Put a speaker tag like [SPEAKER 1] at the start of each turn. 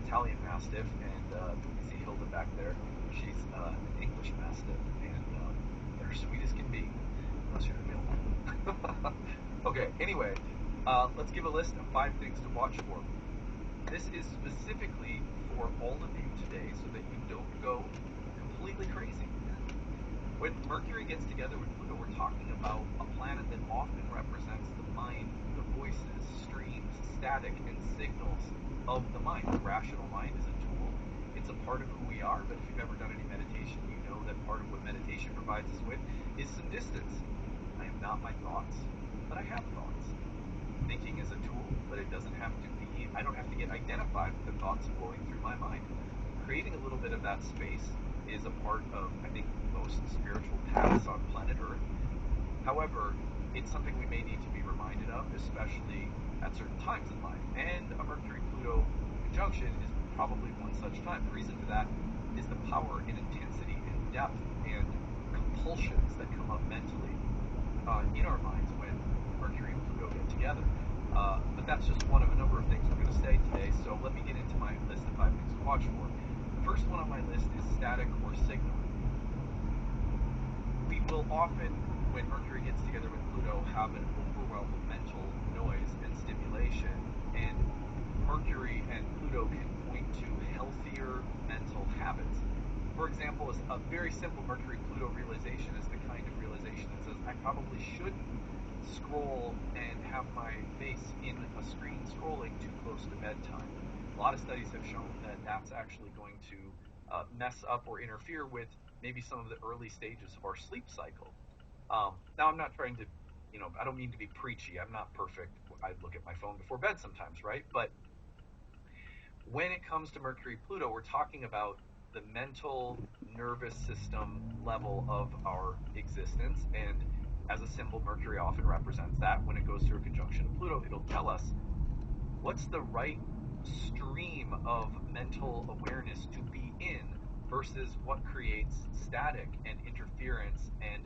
[SPEAKER 1] Italian Mastiff, and you can see Hilda back there. She's an English Mastiff, and they're sweet as can be, unless you're available. Okay, anyway, let's give a list of 5 things to watch for. This is specifically for all of you today so that you don't go completely crazy. When Mercury gets together with Pluto, we're talking about a planet that often represents the mind, the voices, streams, static, and signals of the mind. The rational mind is a tool. It's a part of who we are, but if you've ever done any meditation, you know that part of what meditation provides us with is some distance. I am not my thoughts, but I have thoughts. Thinking is a tool, but it doesn't have to be, I don't have to get identified with the thoughts flowing through my mind. Creating a little bit of that space is a part of, I think, most spiritual paths on planet Earth. However, it's something we may need to be reminded of, especially at certain times in life. And a Mercury-Pluto conjunction is probably one such time. The reason for that is the power and intensity and depth and compulsions that come up mentally in our minds when Mercury and Pluto get together. But that's just one of a number of things we're going to say today. So let me get into my list of 5 things to watch for. The first one on my list is static or signal. We will often, when Mercury gets together with Pluto, have an overwhelm of mental noise and stimulation. And Mercury and Pluto can point to healthier mental habits. For example, a very simple Mercury-Pluto realization is the kind of realization that says, I probably shouldn't scroll and have my face in a screen scrolling too close to bedtime. A lot of studies have shown that that's actually going to mess up or interfere with maybe some of the early stages of our sleep cycle. Now, I'm not trying to, I don't mean to be preachy. I'm not perfect. I look at my phone before bed sometimes, right? But when it comes to Mercury-Pluto, we're talking about the mental nervous system level of our existence. And as a symbol, Mercury often represents that. When it goes through a conjunction of Pluto, it'll tell us what's the right stream of mental awareness to be in versus what creates static and interference and